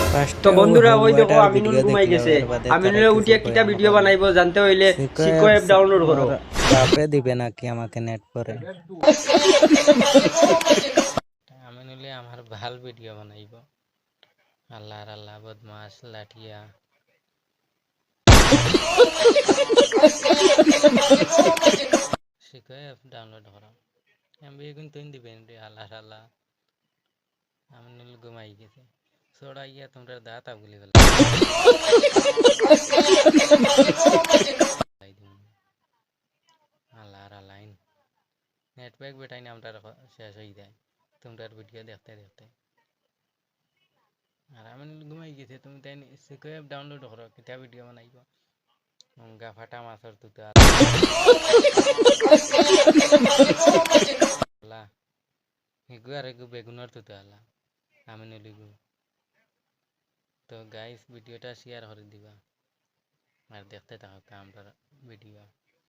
তো ফার্স্টে বন্ধুরা ওই দেখো হোমওয়েটার আমিনুল ভিডিও ঘুমাই দেখলো গেছে। এর বাদে তারে আমিনুলে কিছু উঠিয়া কিটা কইয়ানো ভিডিও পারলাম। বানাইবো জানতে হইলে সিকো সিকোয়েব অ্যাপ ডাউনলোড করো। ওর বাপে দিবে নাকি আমাকে নেট করে। আমিনুলে আমার ভাল ভিডিও বানাইব। আল্লাহর আল্লাহ বদমাস লাঠিয়া সিকো অ্যাপ ডাউনলোড করো। এমবি কিন্তু দিবেন রে আল্লাহর আল্লাহ। আমিনুল ঘুমাই গেছে। ছড়াইয়া তোমরা দাঁতা বলে গেল। আল্লাহর আল্লাহ নেটওয়ার্ক বেটাই নামটা শেষ হয়ে যায় তোমরার ভিডিও দেখতে দেখতে। আর আমিনুল ঘুমাই গেছে, তুমি তাই সিকো অ্যাপ ডাউনলোড করো, কিতা ভিডিও বানাইব। গা ফাটা মাছর তুতে আল্লাহ হিগু আর হিগু বেগুনের তুতে আল্লাহ আমিনুল হিগু। তো গাইস ভিডিওটা শেয়ার করে দিবা আর দেখতে থাকো আমরা ভিডিও।